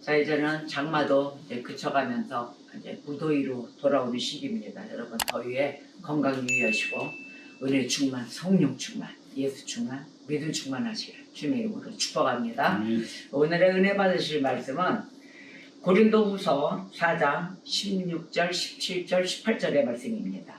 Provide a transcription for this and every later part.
자, 이제는 장마도 이제 그쳐가면서 이제 무더위로 돌아오는 시기입니다. 여러분, 더위에 건강 유의하시고 은혜 충만, 성령 충만, 예수 충만, 믿음 충만하시길 주님의 이름으로 축복합니다. 오늘의 은혜 받으실 말씀은 고린도후서 4장 16절, 17절, 18절의 말씀입니다.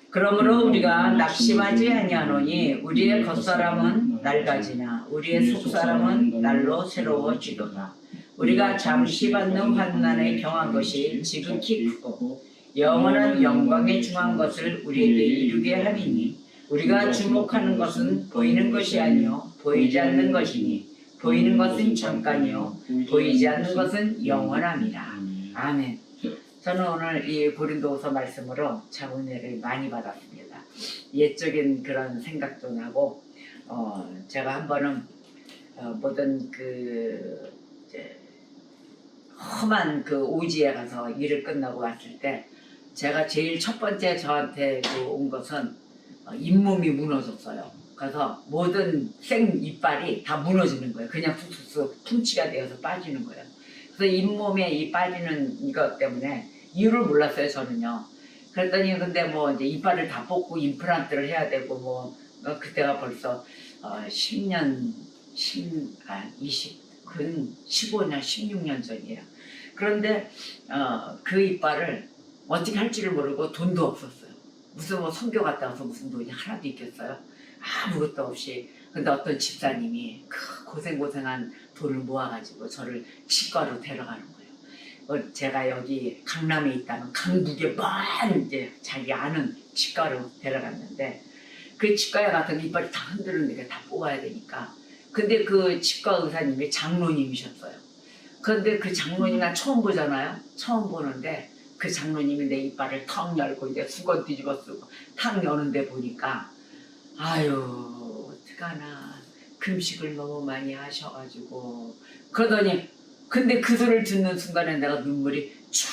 그러므로 우리가 낙심하지 아니하노니 우리의 겉사람은 낡아지나 우리의 속사람은 날로 새로워지도다. 우리가 잠시 받는 환난에 경한 것이 지극히 크고 영원한 영광에 중한 것을 우리에게 이루게 하리니 우리가 주목하는 것은 보이는 것이 아니요 보이지 않는 것이니 보이는 것은 잠깐이요 보이지 않는 것은 영원함이라. 아멘. 저는 오늘 이 고린도후서 말씀으로 참 은혜를 많이 받았습니다. 옛적인 그런 생각도 나고 제가 한 번은 모든 그 이제 험한 그 오지에 가서 일을 끝나고 왔을 때 제가 제일 첫 번째 저한테 온 것은 잇몸이 무너졌어요. 그래서 모든 생 이빨이 다 무너지는 거예요. 그냥 툭툭 퉁치가 되어서 빠지는 거예요. 그래서 잇몸에 이 빠지는 이것 때문에 이유를 몰랐어요, 저는요. 그랬더니 근데 뭐 이제 이빨을 다 뽑고 임플란트를 해야 되고 뭐 그때가 벌써 10년, 15년, 16년 전이에요. 그런데 그 이빨을 어떻게 할지를 모르고 돈도 없었어요. 무슨 뭐 선교 갔다 와서 무슨 돈이 하나도 있겠어요? 아무것도 없이. 근데 어떤 집사님이 그 고생한 돈을 모아가지고 저를 치과로 데려가는 거예요. 제가 여기 강남에 있다면 강북에 먼 이제 자기 아는 치과로 데려갔는데 그 치과에 갔더니 이빨이 다 흔들리니까 다 뽑아야 되니까. 근데 그 치과 의사님이 장로님이셨어요. 그런데 그 장로님 난 처음 보잖아요. 처음 보는데 그 장로님이 내 이빨을 턱 열고 이제 수건 뒤집어 쓰고 탁 여는데 보니까 아유 어떡하나 금식을 너무 많이 하셔가지고 그러더니 근데 그 소리를 듣는 순간에 내가 눈물이 쭉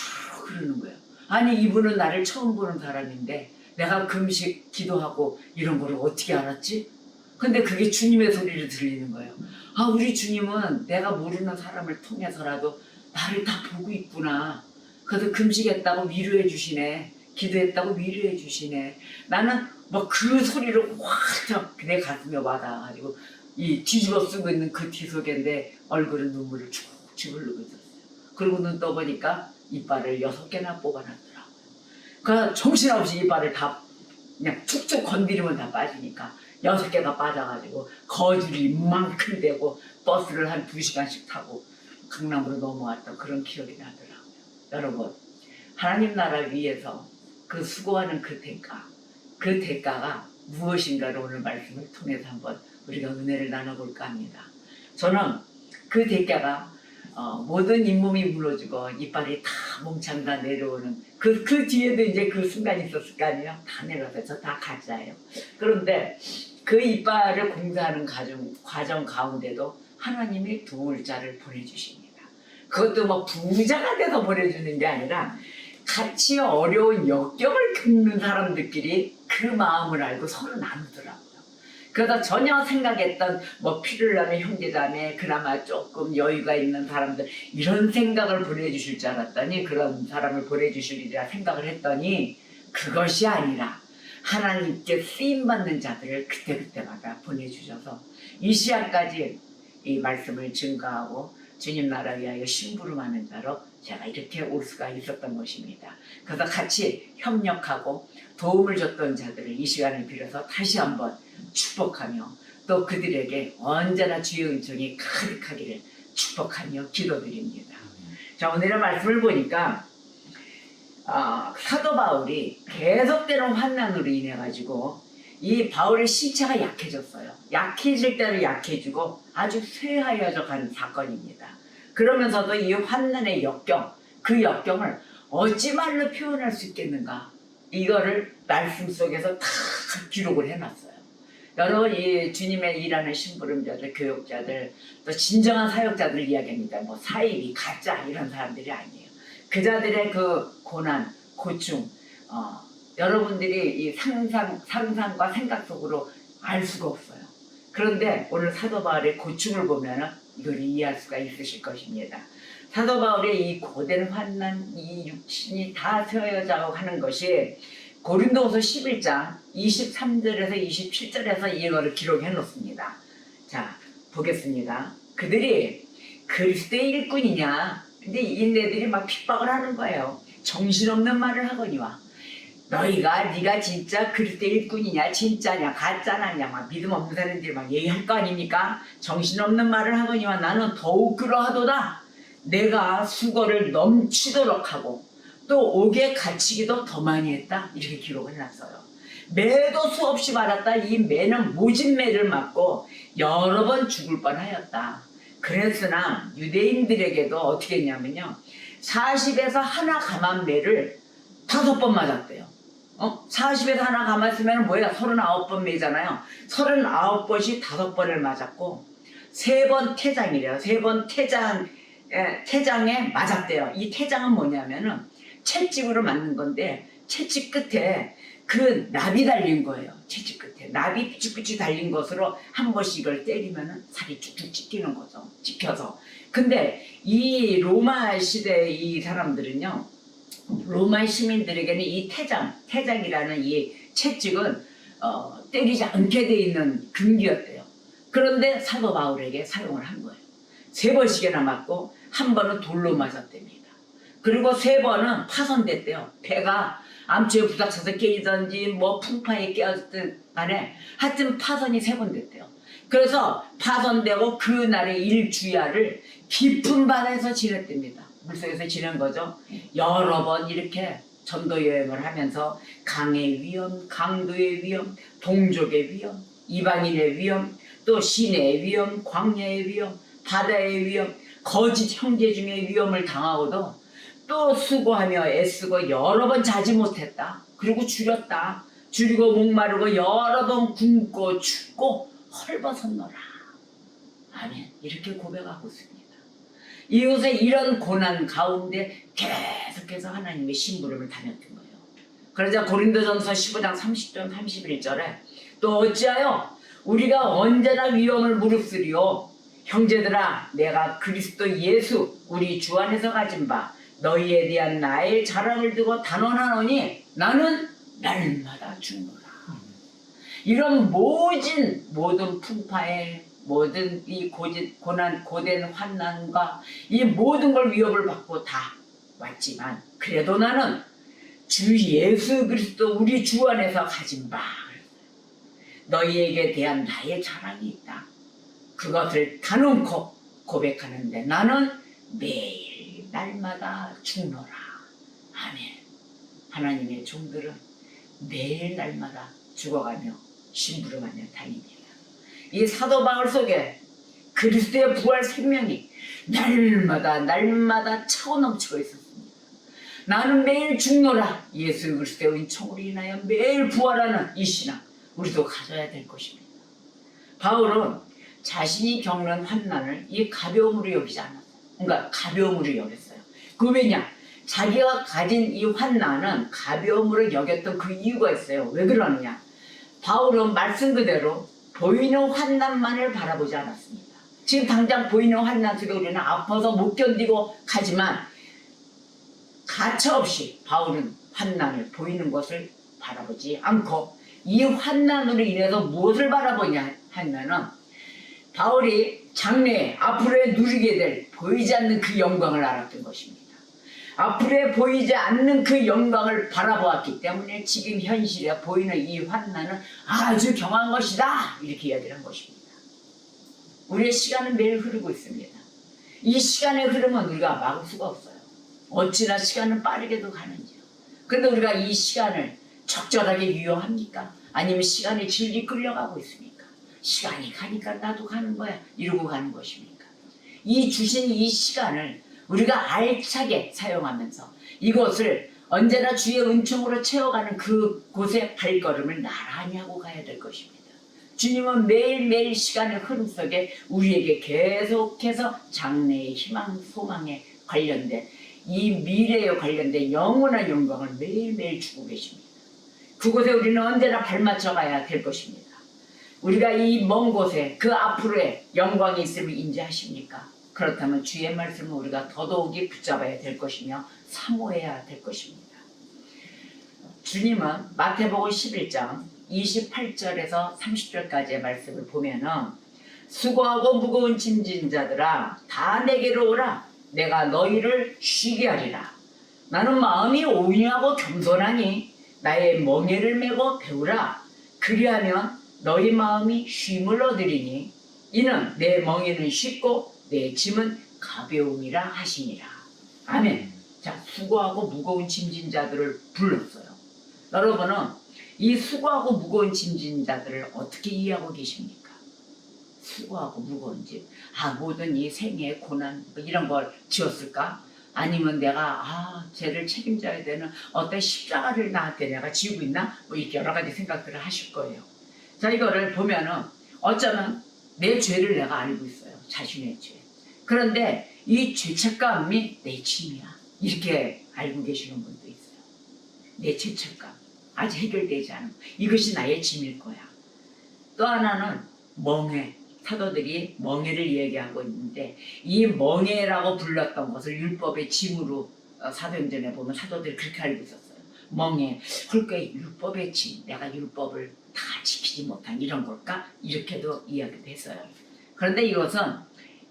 흐르는 거예요. 아니 이분은 나를 처음 보는 사람인데 내가 금식 기도하고 이런 거를 어떻게 알았지? 근데 그게 주님의 소리를 들리는 거예요. 아 우리 주님은 내가 모르는 사람을 통해서라도 나를 다 보고 있구나. 그래서 금식했다고 위로해 주시네. 기도했다고 위로해 주시네. 나는 막 그 소리를 확 내 가슴에 와닿아가지고 이 뒤집어 쓰고 있는 그 뒤속에 내 얼굴은 눈물을 쭉쭉 흐르고 있었어요. 그리고 눈 떠보니까 이빨을 6개나 뽑아놨더라고요. 그래서 정신없이 이빨을 다 그냥 툭툭 건드리면 다 빠지니까 6개가 빠져가지고 거줄이 이만큼 되고 버스를 한 2시간씩 타고 강남으로 넘어왔던 그런 기억이 나더라고요. 여러분 하나님 나라 위해서 그 수고하는 그 대가가 무엇인가를 오늘 말씀을 통해서 한번 우리가 은혜를 나눠볼까 합니다. 저는 그 대가가 모든 잇몸이 무너지고 이빨이 다 몽창 다 내려오는 그 뒤에도 이제 그 순간이 있었을 거 아니에요. 다 내려왔어요. 저 다 가짜예요. 그런데 그 이빨을 공사하는 과정 가운데도 하나님이 도울 자를 보내주십니다. 그것도 뭐 부자가 돼서 보내주는 게 아니라 같이 어려운 역경을 겪는 사람들끼리 그 마음을 알고 서로 나누더라고요. 그래서 전혀 생각했던 뭐 피를 나는 형제자매 그나마 조금 여유가 있는 사람들 이런 생각을 보내주실 줄 알았더니 그런 사람을 보내주시리라 생각을 했더니 그것이 아니라 하나님께 쓰임받는 자들을 그때그때마다 보내주셔서 이 시간까지 이 말씀을 증거하고 주님 나라 위하여 심부름하는 자로 제가 이렇게 올 수가 있었던 것입니다. 그래서 같이 협력하고 도움을 줬던 자들을 이 시간을 빌어서 다시 한번 축복하며 또 그들에게 언제나 주의 은총이 가득하기를 축복하며 기도드립니다. 자 오늘의 말씀을 보니까 사도 바울이 계속되는 환난으로 인해 가지고 이 바울의 신체가 약해졌어요. 약해질 대로 약해지고 아주 쇠하여져 간 사건입니다. 그러면서도 이 환난의 역경, 그 역경을 어찌 말로 표현할 수 있겠는가? 이거를 말씀 속에서 다 기록을 해놨어요. 여러분 이 주님의 일하는 심부름자들, 교역자들, 또 진정한 사역자들 이야기합니다. 뭐 사이비, 가짜 이런 사람들이 아니에요. 그 자들의 그 고난, 고충, 여러분들이 이 상상과 생각 속으로 알 수가 없어요. 그런데 오늘 사도 바울의 고충을 보면은 이걸 이해할 수가 있으실 것입니다. 사도 바울의 이 고된 환난, 이 육신이 다 세워져가고 하는 것이 고린도후서 11장 23절에서 27절에서 이거를 기록해 놓습니다. 자, 보겠습니다. 그들이 그리스도의 일꾼이냐? 근데 인내들이 막 핍박을 하는 거예요. 정신없는 말을 하거니와 네가 진짜 그리스도의 일꾼이냐, 진짜냐, 가짜냐, 막 믿음 없는 사람들이 막 얘기할 거 아닙니까? 정신없는 말을 하거니와 나는 더욱 그러하도다. 내가 수고를 넘치도록 하고 또 옥에 갇히기도 더 많이 했다. 이렇게 기록을 해놨어요. 매도 수없이 받았다. 이 매는 모진 매를 맞고 여러 번 죽을 뻔하였다. 그랬으나 유대인들에게도 어떻게 했냐면요, 40에서 하나 감한 매를 5번 맞았대요. 40에서 하나 감았으면 뭐야? 39번 매잖아요. 39번이 5번을 맞았고 3번 태장이래요. 3번 태장에 맞았대요. 이 태장은 뭐냐면은 채찍으로 맞는 건데 채찍 끝에 그 납이 달린 거예요. 채찍 끝에 납이 삐죽삐죽 달린 것으로 한 번씩 이걸 때리면은 살이 쭉쭉 찢기는 거죠. 찢겨서. 근데 이 로마 시대 이 사람들은요, 로마 시민들에게는 이 태장이라는 이 채찍은 때리지 않게 돼 있는 금기였대요. 그런데 사도 바울에게 사용을 한 거예요. 3번씩이나 맞고 한 번은 돌로 맞았답니다. 그리고 3번은 파손됐대요. 배가 암초에 부닥쳐서 깨지든지 뭐 풍파에 깨졌든 간에 하여튼 파손이 3번 됐대요. 그래서 파손되고 그날의 일주야를 깊은 바다에서 지냈답니다. 물속에서 지낸 거죠. 여러 번 이렇게 전도 여행을 하면서 강의 위험, 강도의 위험, 동족의 위험, 이방인의 위험, 또 시내의 위험, 광야의 위험, 바다의 위험, 거짓 형제 중에 위험을 당하고도 또 수고하며 애쓰고 여러 번 자지 못했다. 그리고 줄였다. 줄이고 목마르고 여러 번 굶고 춥고 헐벗었노라. 아멘. 이렇게 고백하고 있습니다. 이곳에 이런 고난 가운데 계속해서 하나님의 심부름을 다녔던 거예요. 그러자 고린도전서 15장 30절 31절에 또 어찌하여 우리가 언제나 위험을 무릅쓰리요. 형제들아, 내가 그리스도 예수 우리 주 안에서 가진 바 너희에 대한 나의 자랑을 두고 단언하노니 나는 날마다 죽노라. 이런 모든 풍파에 모든 이 고난, 고된 환난과 이 모든 걸 위협을 받고 다 왔지만 그래도 나는 주 예수 그리스도 우리 주 안에서 가진 바 너희에게 대한 나의 자랑이 있다. 그것을 다놓고 고백하는데 나는 매일 날마다 죽노라. 아멘. 하나님의 종들은 매일 날마다 죽어가며 심부름하며 다닙니다. 이 사도 바울 속에 그리스도의 부활 생명이 날마다 차고 넘치고 있었습니다. 나는 매일 죽노라. 예수 그리스도의 은총으로 인하여 매일 부활하는 이 신앙 우리도 가져야 될 것입니다. 바울은 자신이 겪는 환난을 이 가벼움으로 여기지 않았어요. 그러니까 가벼움으로 여겼어요. 그 왜냐? 자기가 가진 이 환난은 가벼움으로 여겼던 그 이유가 있어요. 왜 그러느냐? 바울은 말씀 그대로 보이는 환난만을 바라보지 않았습니다. 지금 당장 보이는 환난 속에 우리는 아파서 못 견디고 가지만 가차없이 바울은 환난을 보이는 것을 바라보지 않고 이 환난으로 인해서 무엇을 바라보냐 하면은 바울이 장래에 앞으로에 누리게 될 보이지 않는 그 영광을 알았던 것입니다. 앞으로에 보이지 않는 그 영광을 바라보았기 때문에 지금 현실에 보이는 이 환난은 아주 경한 것이다 이렇게 이야기를 한 것입니다. 우리의 시간은 매일 흐르고 있습니다. 이 시간의 흐름은 우리가 막을 수가 없어요. 어찌나 시간은 빠르게도 가는지요. 그런데 우리가 이 시간을 적절하게 유용합니까? 아니면 시간이 질질 끌려가고 있습니까? 시간이 가니까 나도 가는 거야 이러고 가는 것입니까? 이 주신 이 시간을 우리가 알차게 사용하면서 이것을 언제나 주의 은총으로 채워가는 그곳에 발걸음을 나란히 하고 가야 될 것입니다. 주님은 매일매일 시간의 흐름 속에 우리에게 계속해서 장래의 희망, 소망에 관련된 이 미래에 관련된 영원한 영광을 매일매일 주고 계십니다. 그곳에 우리는 언제나 발맞춰 가야 될 것입니다. 우리가 이 먼 곳에 그 앞으로의 영광이 있음을 인지하십니까? 그렇다면 주의 말씀을 우리가 더더욱이 붙잡아야 될 것이며 사모해야 될 것입니다. 주님은 마태복음 11장 28절에서 30절까지의 말씀을 보면은 수고하고 무거운 짐진 자들아 다 내게로 오라. 내가 너희를 쉬게 하리라. 나는 마음이 온유하고 겸손하니 나의 멍에를 메고 배우라. 그리하면 너희 마음이 쉼을 얻으리니 이는 내 멍에는 쉽고 내 짐은 가벼움이라 하시니라. 아멘. 자, 수고하고 무거운 짐진 자들을 불렀어요. 여러분은 이 수고하고 무거운 짐진 자들을 어떻게 이해하고 계십니까? 수고하고 무거운 짐. 모든 이 생애의 고난 이런 걸 지었을까? 아니면 내가 쟤를 책임져야 되는 어떤 십자가를 나한테 내가 지고 있나? 뭐 이렇게 여러 가지 생각들을 하실 거예요. 자, 이거를 보면은 어쩌면 내 죄를 내가 알고 있어요. 자신의 죄. 그런데 이 죄책감이 내 짐이야. 이렇게 알고 계시는 분도 있어요. 내 죄책감. 아직 해결되지 않은 이것이 나의 짐일 거야. 또 하나는 멍해. 사도들이 멍해를 얘기하고 있는데 이 멍해라고 불렀던 것을 율법의 짐으로 사도행전에 보면 사도들이 그렇게 알고 있었어요. 멍해. 그러니까 율법의 짐. 내가 율법을 다 지키지 못한 이런 걸까? 이렇게도 이야기도 했어요. 그런데 이것은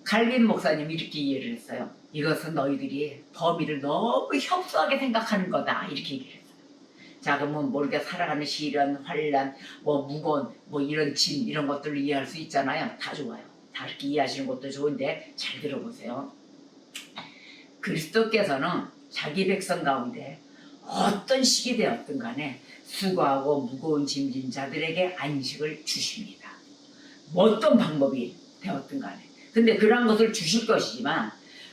칼빈 목사님이 이렇게 이해를 했어요. 이것은 너희들이 범위를 너무 협소하게 생각하는 거다. 이렇게 얘기를 했어요. 자, 그러면 모르게 살아가는 시련, 환란, 무거운 이런 짐 이런 것들을 이해할 수 있잖아요. 다 좋아요. 다 이렇게 이해하시는 것도 좋은데 잘 들어보세요. 그리스도께서는 자기 백성 가운데 어떤 시기 되었든 간에 수고하고 무거운 짐진 자들에게 안식을 주십니다. 어떤 방법이 되었든 간에. 근데 그런 것을 주실 것이지만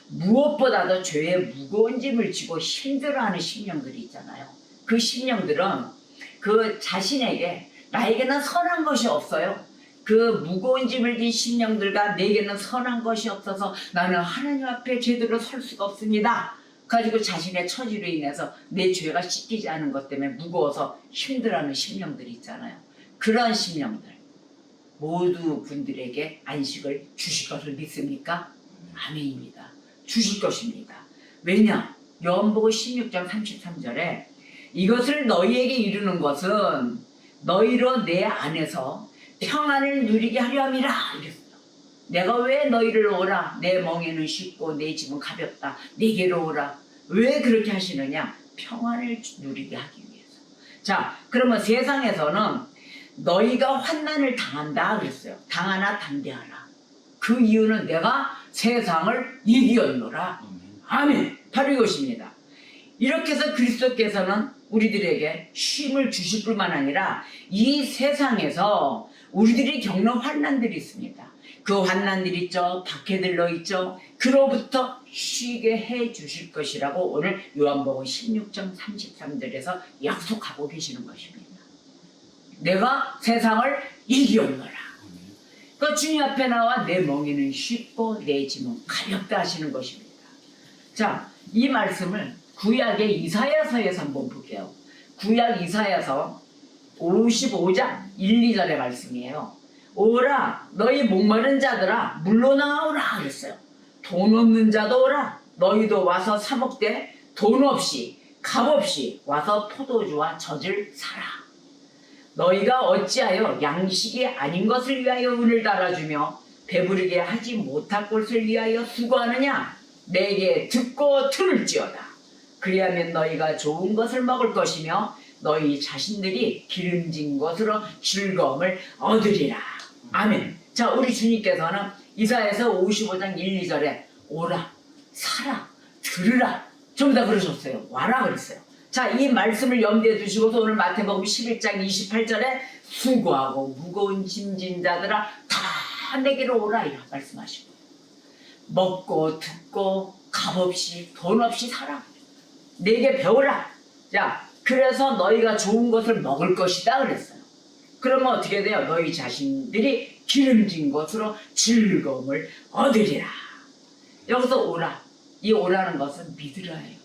무엇보다도 죄의 무거운 짐을 지고 힘들어하는 심령들이 있잖아요. 그 심령들은 그 자신에게 나에게는 선한 것이 없어요. 그 무거운 짐을 진 심령들과 내게는 선한 것이 없어서 나는 하나님 앞에 제대로 설 수가 없습니다. 가지고 자신의 처지로 인해서 내 죄가 씻기지 않은 것 때문에 무거워서 힘들어하는 심령들이 있잖아요. 그러한 심령들 모두 분들에게 안식을 주실 것을 믿습니까? 아멘입니다. 주실 것입니다. 왜냐? 요한복음 16장 33절에 이것을 너희에게 이루는 것은 너희로 내 안에서 평안을 누리게 하려 함이라 이랬어요. 내가 왜 너희를 오라 내 멍에는 쉽고 내 짐은 가볍다 내게로 오라. 왜 그렇게 하시느냐? 평안을 누리게 하기 위해서. 자, 그러면 세상에서는 너희가 환난을 당한다 그랬어요. 당하나 담대하라. 그 이유는 내가 세상을 이기었노라. 아멘. 바로 이것입니다. 이렇게 해서 그리스도께서는 우리들에게 쉼을 주실 뿐만 아니라 이 세상에서 우리들이 겪는 환난들이 있습니다. 그 환난들이 있죠. 박해 들러 있죠. 그로부터 쉬게 해 주실 것이라고 오늘 요한복음 16장 33절에서 약속하고 계시는 것입니다. 내가 세상을 이기었노라. 그 주님 앞에 나와 내 멍에는 쉽고 내 짐은 가볍다 하시는 것입니다. 자, 이 말씀을 구약의 이사야서에서 한번 볼게요. 구약 이사야서 55장 1, 2절의 말씀이에요. 오라 너희 목마른 자들아 물러나오라 그랬어요. 돈 없는 자도 오라. 너희도 와서 사 먹되 돈 없이 값 없이 와서 포도주와 젖을 사라. 너희가 어찌하여 양식이 아닌 것을 위하여 은을 달아주며 배부르게 하지 못할 것을 위하여 수고하느냐? 내게 듣고 들을지어다. 그리하면 너희가 좋은 것을 먹을 것이며 너희 자신들이 기름진 것으로 즐거움을 얻으리라. 아멘. 자, 우리 주님께서는 이사야서 55장 1, 2절에 오라, 사라, 들으라 전부 다 그러셨어요. 와라 그랬어요. 자, 이 말씀을 염두에 두시고서 오늘 마태복음 11장 28절에 수고하고 무거운 짐진 자들아 다 내게로 오라 이렇게 말씀하시고 먹고 듣고 값없이 돈 없이 살아. 내게 배우라. 자, 그래서 너희가 좋은 것을 먹을 것이다 그랬어요. 그러면 어떻게 돼요? 너희 자신들이 기름진 것으로 즐거움을 얻으리라. 여기서 오라. 이 오라는 것은 믿으라예요.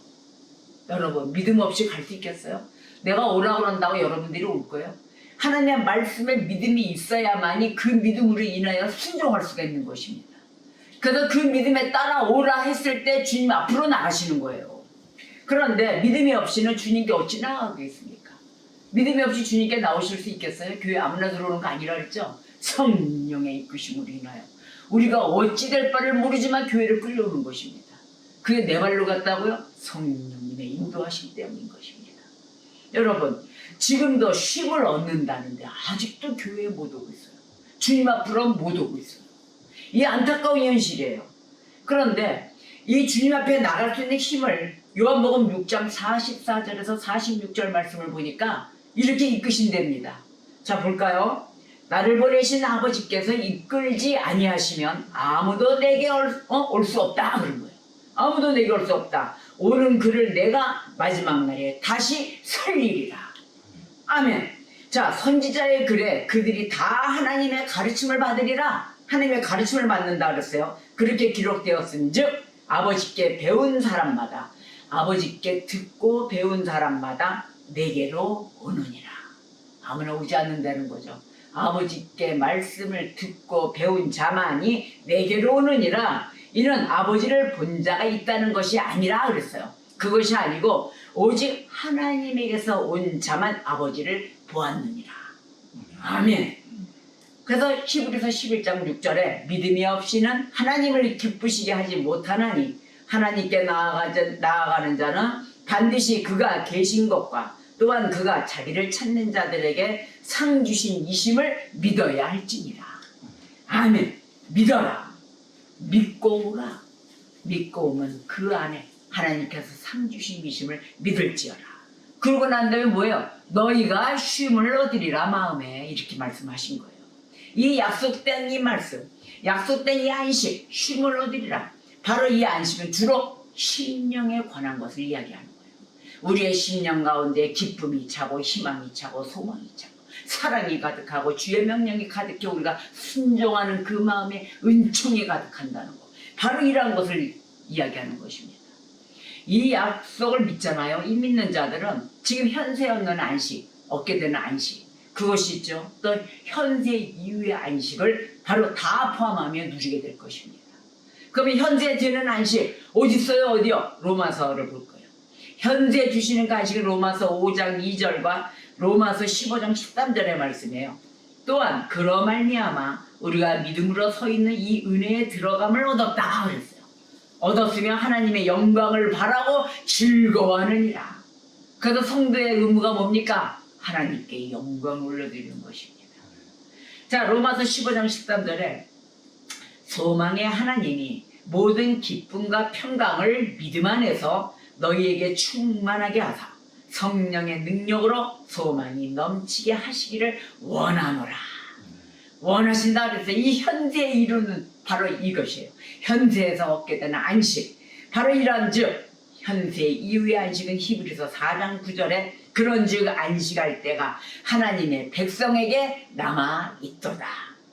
여러분 믿음 없이 갈 수 있겠어요? 내가 오라고 그런다고 여러분들이 올 거예요? 하나님의 말씀에 믿음이 있어야만이 그 믿음으로 인하여 순종할 수가 있는 것입니다. 그래서 그 믿음에 따라오라 했을 때 주님 앞으로 나가시는 거예요. 그런데 믿음이 없이는 주님께 어찌 나가겠습니까? 믿음이 없이 주님께 나오실 수 있겠어요? 교회 아무나 들어오는 거 아니라 그랬죠? 성령의 이끄심으로 인하여 우리가 어찌 될 바를 모르지만 교회를 끌려오는 것입니다. 그게 내 발로 갔다고요? 성령님의 인도하심 때문인 것입니다. 여러분, 지금도 쉼을 얻는다는데 아직도 교회에 못 오고 있어요. 주님 앞으로 못 오고 있어요. 이 안타까운 현실이에요. 그런데 이 주님 앞에 나갈 수 있는 힘을 요한복음 6장 44절에서 46절 말씀을 보니까 이렇게 이끄신답니다. 자, 볼까요? 나를 보내신 아버지께서 이끌지 아니하시면 아무도 내게 올 수 없다 그런 거예요. 아무도 내게 올 수 없다. 오는 그를 내가 마지막 날에 다시 살리리라. 아멘. 자, 선지자의 글에 그들이 다 하나님의 가르침을 받으리라. 하나님의 가르침을 받는다 그랬어요. 그렇게 기록되었은즉 아버지께 배운 사람마다, 아버지께 듣고 배운 사람마다 내게로 오느니라. 아무나 오지 않는다는 거죠. 아버지께 말씀을 듣고 배운 자만이 내게로 오느니라. 이는 아버지를 본 자가 있다는 것이 아니라 그랬어요. 그것이 아니고 오직 하나님에게서 온 자만 아버지를 보았느니라. 아멘. 그래서 히브리서 11장 6절에 믿음이 없이는 하나님을 기쁘시게 하지 못하나니 하나님께 나아가는 자는 반드시 그가 계신 것과 또한 그가 자기를 찾는 자들에게 상 주신 이심을 믿어야 할지니라. 아멘. 믿어라. 믿고 오라. 믿고 오면 그 안에 하나님께서 상 주신 이심을 믿을지어라. 그러고 난 다음에 뭐예요? 너희가 쉼을 얻으리라 마음에, 이렇게 말씀하신 거예요. 이 약속된 이 말씀, 약속된 이 안식, 쉼을 얻으리라. 바로 이 안식은 주로 심령에 관한 것을 이야기하는 거예요. 우리의 심령 가운데 기쁨이 차고 희망이 차고 소망이 차고 사랑이 가득하고 주의 명령이 가득해 우리가 순종하는 그 마음에 은총이 가득한다는 것. 바로 이러한 것을 이야기하는 것입니다. 이 약속을 믿잖아요. 이 믿는 자들은 지금 현세 얻는 안식, 얻게 되는 안식, 그것이 있죠. 또 현세 이후의 안식을 바로 다 포함하며 누리게 될 것입니다. 그러면 현재 되는 안식 어디 있어요? 어디요? 로마서를 볼 거예요. 현재 주시는 그 안식은 로마서 5장 2절과 로마서 15장 13절의 말씀이에요. 또한 그러 말미암아 우리가 믿음으로 서 있는 이 은혜에 들어감을 얻었다 그랬어요. 얻었으면 하나님의 영광을 바라고 즐거워하느니라. 그래서 성도의 의무가 뭡니까? 하나님께 영광을 올려드리는 것입니다. 자, 로마서 15장 13절에 소망의 하나님이 모든 기쁨과 평강을 믿음 안에서 너희에게 충만하게 하사 성령의 능력으로 소망이 넘치게 하시기를 원하노라. 원하신다 그래서 이 현재에 이루는 바로 이것이에요. 현재에서 얻게 되는 안식, 바로 이러한 즉 현세 이후의 안식은 히브리서 4장 9절에 그런즉 안식할 때가 하나님의 백성에게 남아 있도다.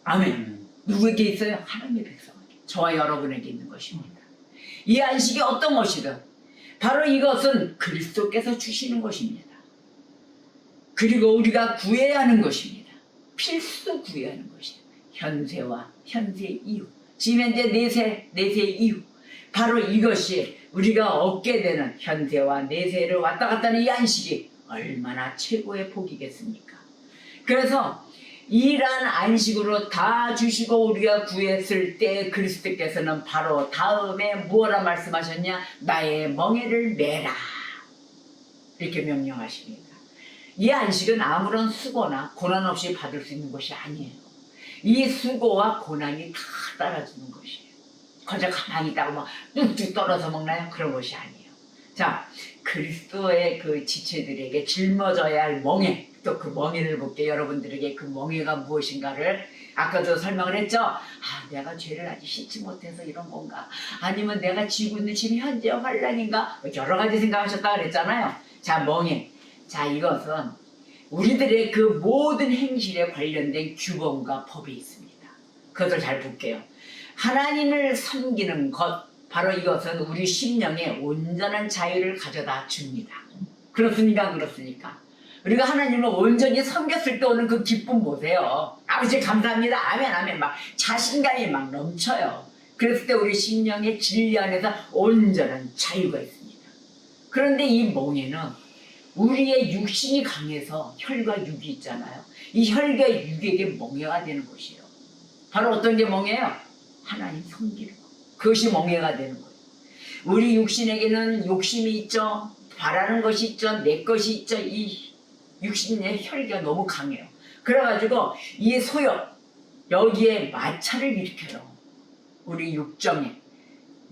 아멘. 누구에게 있어요? 하나님의 백성에게, 저와 여러분에게 있는 것입니다. 이 안식이 어떤 것이든 바로 이것은 그리스도께서 주시는 것입니다. 그리고 우리가 구해야 하는 것입니다. 필수 구해야 하는 것입니다. 현세와 현세 이후, 지금 현재 내세 이후, 바로 이것이 우리가 얻게 되는 현세와 내세를 왔다 갔다 하는 이 안식이 얼마나 최고의 복이겠습니까? 그래서 이러한 안식으로 다 주시고 우리가 구했을 때 그리스도께서는 바로 다음에 무엇라 말씀하셨냐? 나의 멍에를 메라, 이렇게 명령하십니다. 이 안식은 아무런 수고나 고난 없이 받을 수 있는 것이 아니에요. 이 수고와 고난이 다 따라주는 것이에요. 그저 가만히 있다고 막 뚝뚝 떨어서 먹나요? 그런 것이 아니에요. 자, 그리스도의 그 지체들에게 짊어져야 할 멍에, 또 그 멍에를 볼게요. 여러분들에게 그 멍에가 무엇인가를 아까도 설명을 했죠. 아, 내가 죄를 아직 씻지 못해서 이런 건가? 아니면 내가 지고 있는 지금 현재 환란인가? 여러 가지 생각하셨다 그랬잖아요. 자, 멍에. 자, 이것은 우리들의 그 모든 행실에 관련된 규범과 법이 있습니다. 그것을 잘 볼게요. 하나님을 섬기는 것, 바로 이것은 우리 심령에 온전한 자유를 가져다 줍니다. 그렇습니까? 그렇습니까? 우리가 하나님을 온전히 섬겼을 때 오는 그 기쁨 보세요. 아버지 감사합니다. 아멘 아멘 막 자신감이 막 넘쳐요. 그랬을 때 우리 심령의 진리 안에서 온전한 자유가 있습니다. 그런데 이 멍에는 우리의 육신이 강해서 혈과 육이 있잖아요. 이 혈과 육에게 멍해가 되는 것이에요. 바로 어떤 게 멍해요? 하나님 섬기는 것. 그것이 멍해가 되는 거예요. 우리 육신에게는 욕심이 있죠. 바라는 것이 있죠. 내 것이 있죠. 이 육신의 혈기가 너무 강해요. 그래가지고 이 소욕 여기에 마찰을 일으켜요. 우리 육정에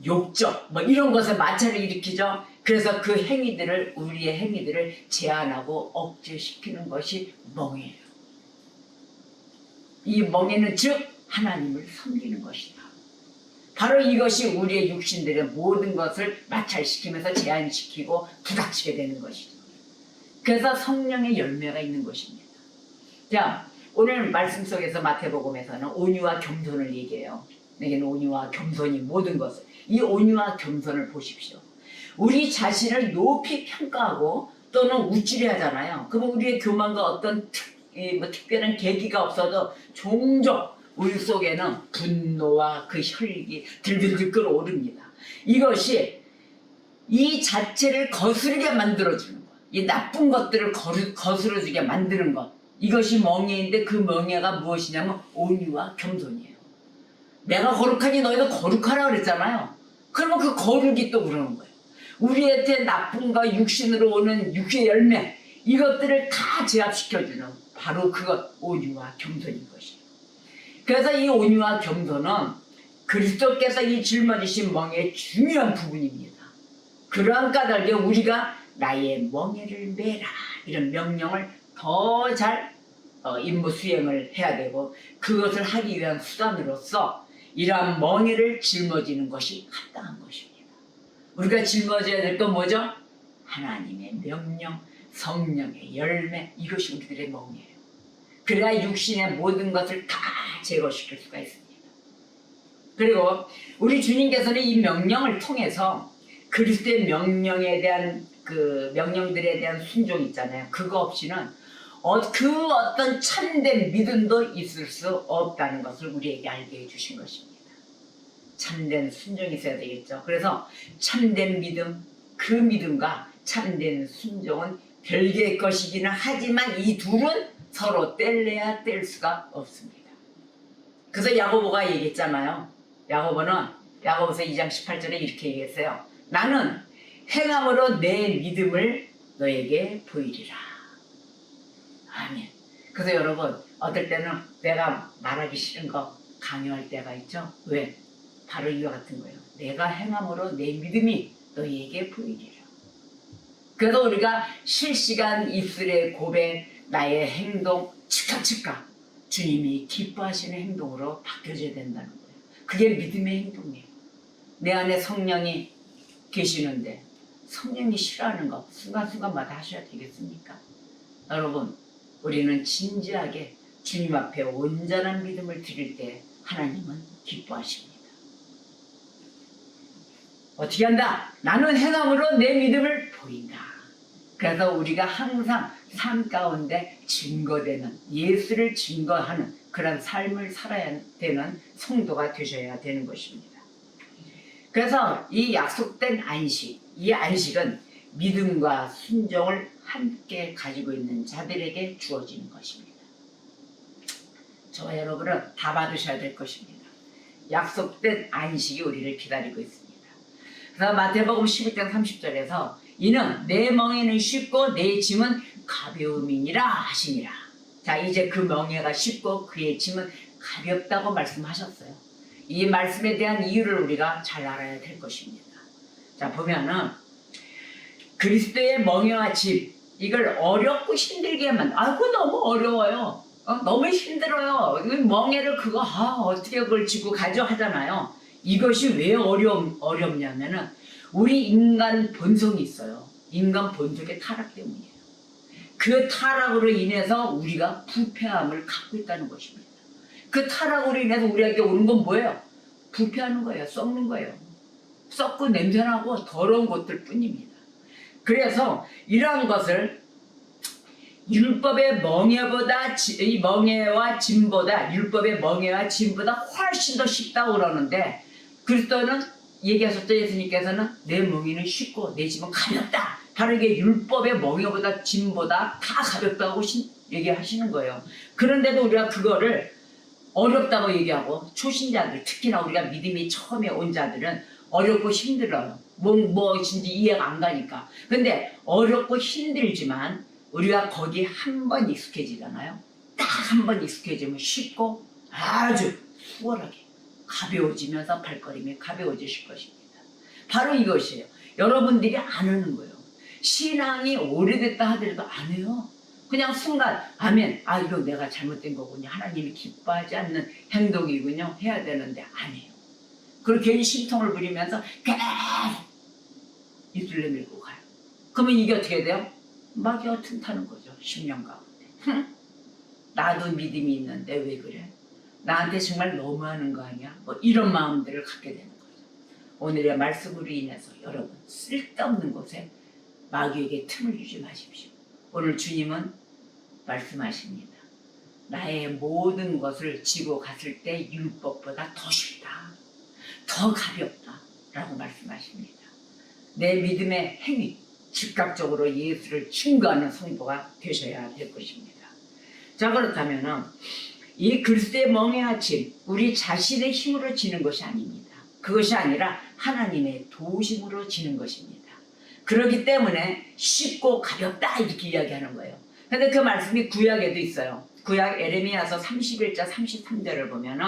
욕정 뭐 이런 것에 마찰을 일으키죠. 그래서 그 행위들을 우리의 행위들을 제한하고 억제시키는 것이 멍해예요. 이 멍에는 즉 하나님을 섬기는 것이다. 바로 이것이 우리의 육신들의 모든 것을 마찰시키면서 제한시키고 부닥치게 되는 것이죠. 그래서 성령의 열매가 있는 것입니다. 자, 오늘 말씀 속에서 마태복음에서는 온유와 겸손을 얘기해요. 내게는 온유와 겸손이 모든 것을. 이 온유와 겸손을 보십시오. 우리 자신을 높이 평가하고 또는 우쭐해 하잖아요. 그러면 우리의 교만과 어떤 특별한 계기가 없어도 종종 우리 속에는 분노와 그 혈기 들들들 끓어오릅니다. 이것이 이 자체를 거스르게 만들어주는 것, 이 나쁜 것들을 거스러지게 만드는 것, 이것이 멍에인데 그 멍에가 무엇이냐면 온유와 겸손이에요. 내가 거룩하니 너희도 거룩하라 그랬잖아요. 그러면 그 거룩이 또 그러는 거예요. 우리한테 나쁨과 육신으로 오는 육의 열매, 이것들을 다 제압시켜주는 바로 그것, 온유와 겸손인 것이에요. 그래서 이 온유와 겸손은 그리스도께서 이 짊어지신 멍에의 중요한 부분입니다. 그러한 까닭에 우리가 나의 멍에를 메라 이런 명령을 더 잘 임무 수행을 해야 되고 그것을 하기 위한 수단으로서 이러한 멍에를 짊어지는 것이 합당한 것입니다. 우리가 짊어져야 될 건 뭐죠? 하나님의 명령, 성령의 열매, 이것이 우리들의 멍에예요. 그래야 육신의 모든 것을 다 제거시킬 수가 있습니다. 그리고 우리 주님께서는 이 명령을 통해서 그리스도의 명령에 대한 그 명령들에 대한 순종 있잖아요. 그거 없이는 그 어떤 참된 믿음도 있을 수 없다는 것을 우리에게 알게 해주신 것입니다. 참된 순종이 있어야 되겠죠. 그래서 참된 믿음, 그 믿음과 참된 순종은 별개의 것이기는 하지만 이 둘은 서로 뗄래야 뗄 수가 없습니다. 그래서 야고보가 얘기했잖아요. 야고보서 2장 18절에 이렇게 얘기했어요. 나는 행함으로 내 믿음을 너에게 보이리라. 아멘. 그래서 여러분 어떨 때는 내가 말하기 싫은 거 강요할 때가 있죠. 왜? 바로 이와 같은 거예요. 내가 행함으로 내 믿음이 너희에게 보이리라. 그래서 우리가 실시간 입술의 고백, 나의 행동 즉각 주님이 기뻐하시는 행동으로 바뀌어져야 된다는 거예요. 그게 믿음의 행동이에요. 내 안에 성령이 계시는데 성령이 싫어하는 거 순간순간마다 하셔야 되겠습니까? 여러분 우리는 진지하게 주님 앞에 온전한 믿음을 드릴 때 하나님은 기뻐하십니다. 어떻게 한다? 나는 행함으로 내 믿음을 보인다. 그래서 우리가 항상 삶 가운데 증거되는 예수를 증거하는 그런 삶을 살아야 되는 성도가 되셔야 되는 것입니다. 그래서 이 약속된 안식, 이 안식은 믿음과 순종을 함께 가지고 있는 자들에게 주어지는 것입니다. 저와 여러분은 다 받으셔야 될 것입니다. 약속된 안식이 우리를 기다리고 있습니다. 그래서 마태복음 11장 30절에서 이는 내 멍에는 쉽고 내 짐은 가벼움이니라 하시니라. 자, 이제 그 멍에가 쉽고 그의 짐은 가볍다고 말씀하셨어요. 이 말씀에 대한 이유를 우리가 잘 알아야 될 것입니다. 자, 보면은 그리스도의 멍에와 짐, 이걸 어렵고 힘들게 그거 너무 어려워요. 너무 힘들어요. 멍에를 어떻게 그걸 짚고 가져 하잖아요. 이것이 왜 어렵냐면은 우리 인간 본성이 있어요. 인간 본성의 타락 때문이에요. 그 타락으로 인해서 우리가 부패함을 갖고 있다는 것입니다. 그 타락으로 인해서 우리에게 오는 건 뭐예요? 부패하는 거예요. 썩는 거예요. 썩고 냄새나고 더러운 것들 뿐입니다. 그래서 이러한 것을 율법의 이 멍에와 짐보다 율법의 멍에와 짐보다 훨씬 더 쉽다고 그러는데 그리스도는 얘기하셨죠. 예수님께서는 내 멍에는 쉽고 내 짐은 가볍다. 바로 이게 율법의 멍에보다 짐보다 다 가볍다고 얘기하시는 거예요. 그런데도 우리가 그거를 어렵다고 얘기하고 초신자들 특히나 우리가 믿음이 처음에 온 자들은 어렵고 힘들어요. 무엇인지 이해가 안 가니까. 근데 어렵고 힘들지만 우리가 거기 한 번 익숙해지잖아요. 딱 한 번 익숙해지면 쉽고 아주 수월하게 가벼워지면서 발걸음이 가벼워지실 것입니다. 바로 이것이에요. 여러분들이 안 하는 거예요. 신앙이 오래됐다 하더라도 안 해요. 그냥 순간 아멘, 아 이거 내가 잘못된 거군요. 하나님이 기뻐하지 않는 행동이군요. 해야 되는데 안 해요. 그리고 괜히 심통을 부리면서 계속 입술 내밀고 가요. 그러면 이게 어떻게 돼요? 마귀가 틈타는 거죠. 10년 가운데. 나도 믿음이 있는데 왜 그래? 나한테 정말 너무하는 거 아니야? 뭐 이런 마음들을 갖게 되는 거죠. 오늘의 말씀으로 인해서 여러분 쓸데없는 곳에 마귀에게 틈을 주지 마십시오. 오늘 주님은 말씀하십니다. 나의 모든 것을 지고 갔을 때 율법보다 더 쉽다. 더 가볍다. 라고 말씀하십니다. 내 믿음의 행위, 즉각적으로 예수를 증거하는 성도가 되셔야 될 것입니다. 자, 그렇다면 이 그리스도의 멍에와 짐, 우리 자신의 힘으로 지는 것이 아닙니다. 그것이 아니라 하나님의 도우심으로 지는 것입니다. 그렇기 때문에 쉽고 가볍다 이렇게 이야기하는 거예요. 근데 그 말씀이 구약에도 있어요. 구약 에레미야서 31장 33절을 보면은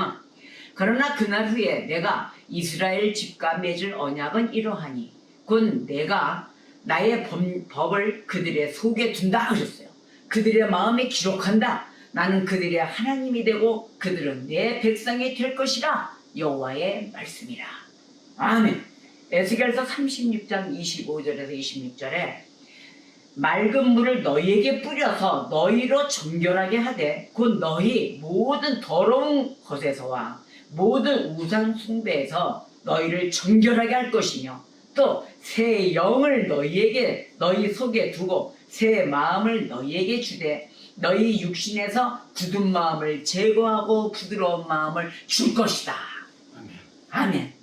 그러나 그날 후에 내가 이스라엘 집과 맺을 언약은 이러하니 곧 내가 나의 법을 그들의 속에 둔다 하셨어요. 그들의 마음에 기록한다. 나는 그들의 하나님이 되고 그들은 내 백성이 될 것이라 여호와의 말씀이라. 아멘. 에스겔서 36장 25절에서 26절에 맑은 물을 너희에게 뿌려서 너희로 정결하게 하되 곧 너희 모든 더러운 것에서와 모든 우상 숭배에서 너희를 정결하게 할 것이며 또 새 영을 너희 속에 두고 새 마음을 너희에게 주되 너희 육신에서 굳은 마음을 제거하고 부드러운 마음을 줄 것이다. 아멘. 아멘.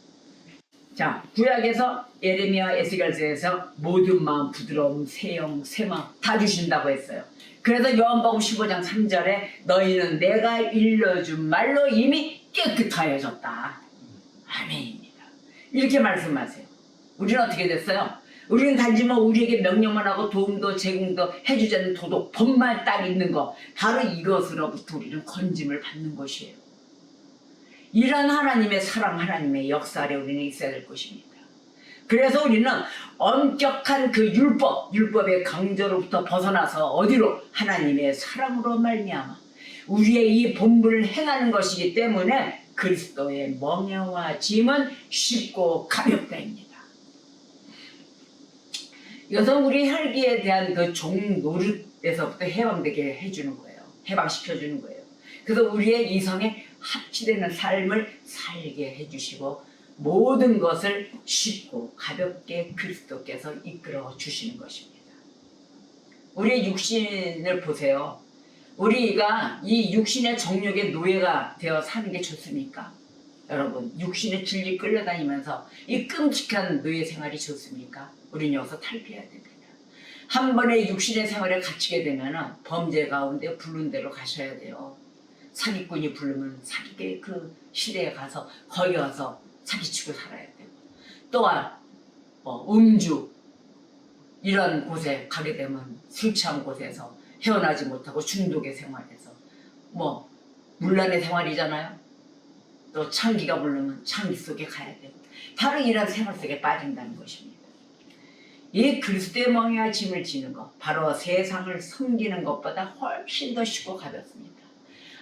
자, 구약에서 예레미야 에스겔서에서 모든 마음 부드러움 새 영 새 마음 다 주신다고 했어요. 그래서 요한복음 15장 3절에 너희는 내가 일러준 말로 이미 깨끗하여졌다. 아멘입니다. 이렇게 말씀하세요. 우리는 어떻게 됐어요? 우리는 단지 우리에게 명령만 하고 도움도 제공도 해주지 않는 도덕 법만 딱 있는 거 바로 이것으로부터 우리는 건짐을 받는 것이에요. 이런 하나님의 사랑, 하나님의 역사 아래 우리는 있어야 될 것입니다. 그래서 우리는 엄격한 그 율법의 강조로부터 벗어나서 어디로? 하나님의 사랑으로 말미암아 우리의 이 본분을 행하는 것이기 때문에 그리스도의 멍에와 짐은 쉽고 가볍다입니다. 이것은 우리 혈기에 대한 그 종 노릇에서부터 해방되게 해주는 거예요. 해방시켜주는 거예요. 그래서 우리의 이성에 합치되는 삶을 살게 해주시고 모든 것을 쉽고 가볍게 그리스도께서 이끌어 주시는 것입니다. 우리의 육신을 보세요. 우리가 이 육신의 정욕의 노예가 되어 사는 게 좋습니까? 여러분, 육신의 진리 끌려다니면서 이 끔찍한 노예 생활이 좋습니까? 우리는 여기서 탈피해야 됩니다. 한 번의 육신의 생활에 갇히게 되면 범죄 가운데 부른 대로 가셔야 돼요. 사기꾼이 부르면 사기의 그 시대에 가서 거기 가서 사기치고 살아야 되고 또한 음주 이런 곳에 가게 되면 술 취한 곳에서 헤어나지 못하고 중독의 생활에서 문란의 생활이잖아요. 또 창기가 부르면 창기 속에 가야 되고 바로 이런 생활 속에 빠진다는 것입니다. 이 그리스도의 멍에와 짐을 지는 것 바로 세상을 섬기는 것보다 훨씬 더 쉽고 가볍습니다.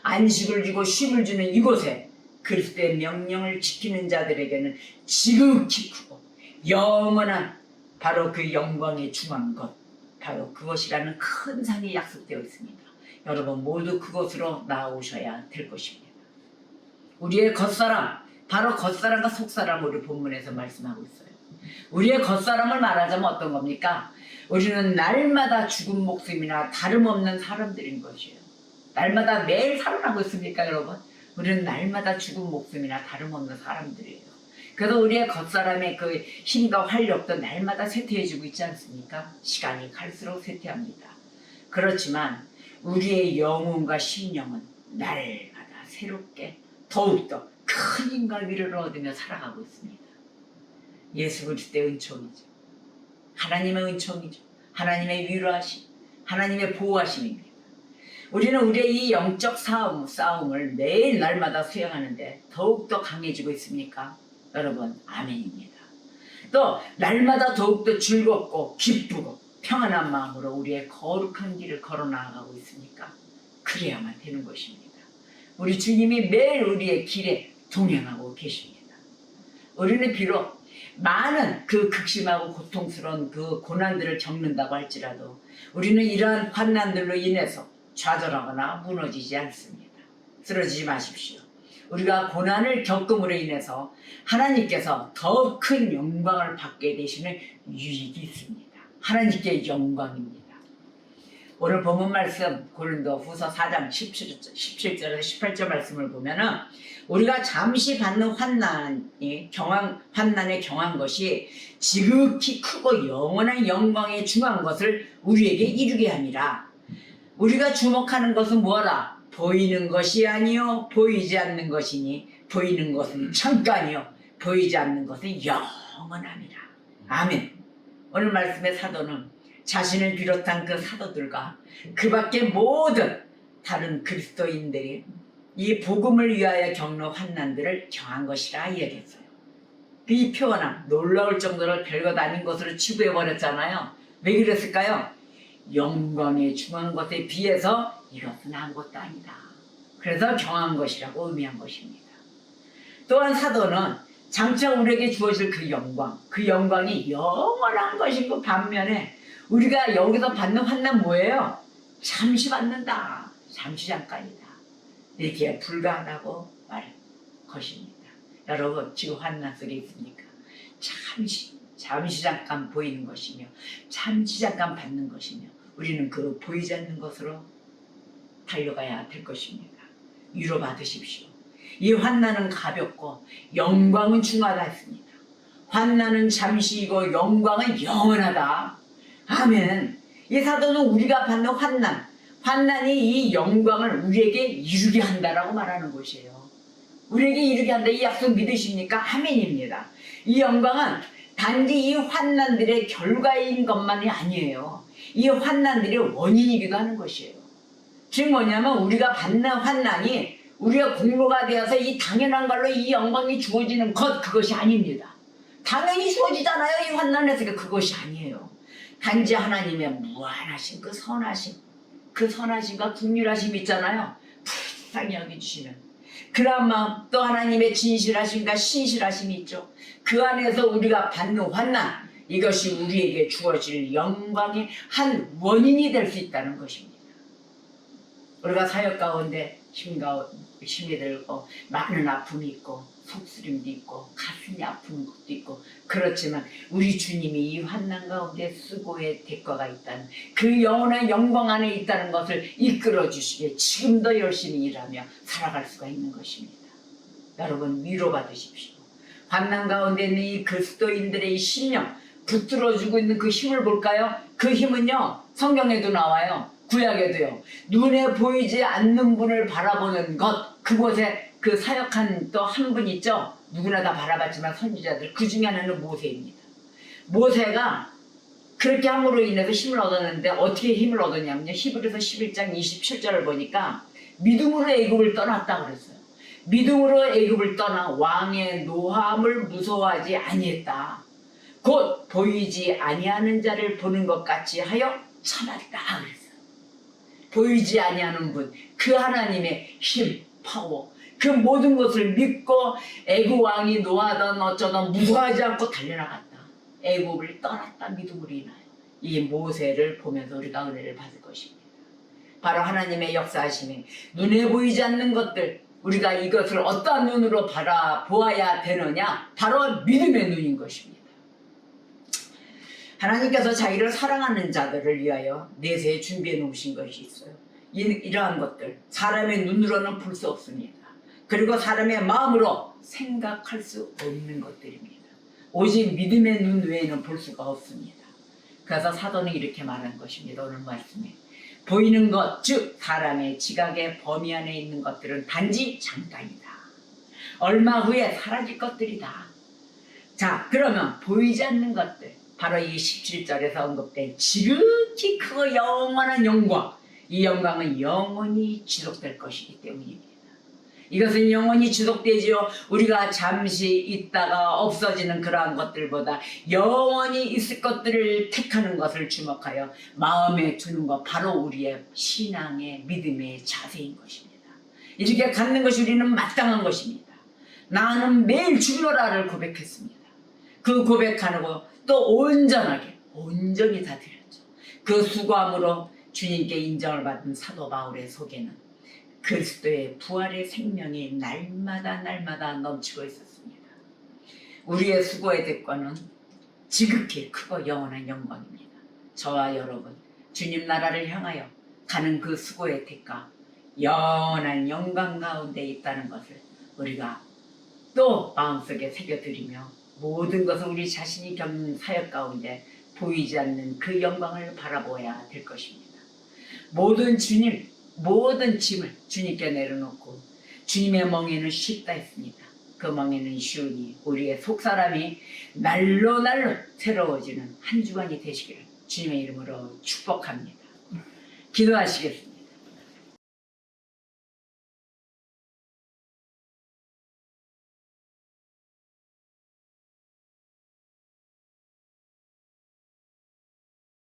안식을 주고 쉼을 주는 이곳에 그리스도의 명령을 지키는 자들에게는 지극히 크고 영원한 바로 그 영광의 중한 것 바로 그것이라는 큰 상이 약속되어 있습니다. 여러분 모두 그곳으로 나아오셔야 될 것입니다. 우리의 겉사람 바로 겉사람과 속사람 우리 본문에서 말씀하고 있어요. 우리의 겉사람을 말하자면 어떤 겁니까? 우리는 날마다 죽은 목숨이나 다름없는 사람들인 것이에요. 날마다 매일 살아나고 있습니까, 여러분? 우리는 날마다 죽은 목숨이나 다름없는 사람들이에요. 그래서 우리의 겉사람의 그 힘과 활력도 날마다 쇠퇴해지고 있지 않습니까? 시간이 갈수록 쇠퇴합니다. 그렇지만 우리의 영혼과 심령은 날마다 새롭게 더욱더 큰 힘과 위로를 얻으며 살아가고 있습니다. 예수 그리스도의 은총이죠. 하나님의 은총이죠. 하나님의 위로하심, 하나님의 보호하심입니다. 우리는 우리의 이 영적 싸움을 매일 날마다 수행하는데 더욱더 강해지고 있습니까? 여러분, 아멘입니다. 또 날마다 더욱더 즐겁고 기쁘고 평안한 마음으로 우리의 거룩한 길을 걸어 나아가고 있습니까? 그래야만 되는 것입니다. 우리 주님이 매일 우리의 길에 동행하고 계십니다. 우리는 비록 많은 그 극심하고 고통스러운 그 고난들을 겪는다고 할지라도 우리는 이러한 환난들로 인해서 좌절하거나 무너지지 않습니다. 쓰러지지 마십시오. 우리가 고난을 겪음으로 인해서 하나님께서 더 큰 영광을 받게 되시는 유익이 있습니다. 하나님께 영광입니다. 오늘 본문 말씀 고린도후서 4장 17절에서 18절 말씀을 보면은 우리가 잠시 받는 환난에 경한 것이 지극히 크고 영원한 영광에 중한 것을 우리에게 이루게 함이라. 우리가 주목하는 것은 뭐라? 보이는 것이 아니요 보이지 않는 것이니 보이는 것은 잠깐이요 보이지 않는 것은 영원함이라. 아멘. 오늘 말씀의 사도는 자신을 비롯한 그 사도들과 그 밖에 모든 다른 그리스도인들이 이 복음을 위하여 겪는 환난들을 경한 것이라 이야기했어요. 이 표현은 놀라울 정도로 별것 아닌 것으로 치부해버렸잖아요. 왜 그랬을까요? 영광에 중한 것에 비해서 이것은 아무것도 아니다. 그래서 경한 것이라고 의미한 것입니다. 또한 사도는 장차 우리에게 주어질 그 영광이 영원한 것인 그 반면에 우리가 여기서 받는 환난 뭐예요? 잠시 받는다. 잠시 잠깐이다. 이렇게 불가하다고 말한 것입니다. 여러분, 지금 환난 속에 있습니까? 잠시 잠깐 보이는 것이며 잠시 잠깐 받는 것이며 우리는 그 보이지 않는 것으로 달려가야 될 것입니다. 위로받으십시오. 이 환난은 가볍고 영광은 중하다 했습니다. 환난은 잠시이고 영광은 영원하다. 아멘. 이 사도는 우리가 받는 환난이 이 영광을 우리에게 이루게 한다라고 말하는 것이에요. 우리에게 이루게 한다. 이 약속 믿으십니까? 아멘입니다. 이 영광은 단지 이 환난들의 결과인 것만이 아니에요. 이 환난들의 원인이기도 하는 것이에요. 즉 뭐냐면 우리가 받는 환난이 우리가 공로가 되어서 이 당연한 걸로 이 영광이 주어지는 그것이 아닙니다. 당연히 주어지잖아요. 이 환난에서 그것이 아니에요. 단지 하나님의 무한하신 그 선하심과 긍휼하심이 있잖아요. 불쌍히 여겨주시는 그런 마음, 또 하나님의 진실하심과 신실하심이 있죠. 그 안에서 우리가 받는 환난, 이것이 우리에게 주어질 영광의 한 원인이 될 수 있다는 것입니다. 우리가 사역 가운데 힘이 들고 많은 아픔이 있고 속쓰림도 있고 가슴이 아픈 것도 있고 그렇지만 우리 주님이 이 환난 가운데 수고의 대가가 있다는 그 영원한 영광 안에 있다는 것을 이끌어 주시기에 지금도 열심히 일하며 살아갈 수가 있는 것입니다. 여러분, 위로받으십시오. 환난 가운데 있는 이 그리스도인들의 심령 붙들어주고 있는 그 힘을 볼까요? 그 힘은요, 성경에도 나와요. 구약에도요. 눈에 보이지 않는 분을 바라보는 것, 그곳에 그 사역한 또 한 분 있죠. 누구나 다 바라봤지만 선지자들, 그 중에 하나는 모세입니다. 모세가 그렇게 함으로 인해서 힘을 얻었는데 어떻게 힘을 얻었냐면요, 히브리서 11장 27절을 보니까 믿음으로 애굽을 떠났다 그랬어요. 믿음으로 애굽을 떠나 왕의 노함을 무서워하지 아니했다. 곧 보이지 아니하는 자를 보는 것 같이 하여 참았다 그랬어요. 보이지 아니하는 분, 그 하나님의 힘, 파워, 그 모든 것을 믿고 애굽 왕이 노하던 어쩌던 무서워하지 않고 달려나갔다. 애굽을 떠났다. 믿음으로 인하여. 이 모세를 보면서 우리가 은혜를 받을 것입니다. 바로 하나님의 역사하심에 눈에 보이지 않는 것들, 우리가 이것을 어떠한 눈으로 바라보아야 되느냐? 바로 믿음의 눈인 것입니다. 하나님께서 자기를 사랑하는 자들을 위하여 내세에 준비해 놓으신 것이 있어요. 이러한 것들 사람의 눈으로는 볼 수 없습니다. 그리고 사람의 마음으로 생각할 수 없는 것들입니다. 오직 믿음의 눈 외에는 볼 수가 없습니다. 그래서 사도는 이렇게 말한 것입니다. 오늘 말씀에 보이는 것, 즉 사람의 지각의 범위 안에 있는 것들은 단지 잠깐이다. 얼마 후에 사라질 것들이다. 자, 그러면 보이지 않는 것들, 바로 이 17절에서 언급된 지극히 크고 영원한 영광, 이 영광은 영원히 지속될 것이기 때문입니다. 이것은 영원히 지속되지요. 우리가 잠시 있다가 없어지는 그러한 것들보다 영원히 있을 것들을 택하는 것을 주목하여 마음에 두는 것, 바로 우리의 신앙의 믿음의 자세인 것입니다. 이렇게 갖는 것이 우리는 마땅한 것입니다. 나는 매일 주노라를 고백했습니다. 그 고백하고 또 온전히 다 드렸죠. 그 수고함으로 주님께 인정을 받은 사도 바울의 속에는 그리스도의 부활의 생명이 날마다 넘치고 있었습니다. 우리의 수고의 대가는 지극히 크고 영원한 영광입니다. 저와 여러분, 주님 나라를 향하여 가는 그 수고의 대가, 영원한 영광 가운데 있다는 것을 우리가 또 마음속에 새겨드리며 모든 것을 우리 자신이 겪는 사역 가운데 보이지 않는 그 영광을 바라보아야 될 것입니다. 모든 짐을 주님께 내려놓고 주님의 멍에는 쉽다 했습니다. 그 멍에는 쉬우니 우리의 속사람이 날로 새로워지는 한 주간이 되시기를 주님의 이름으로 축복합니다. 기도하시겠습니다.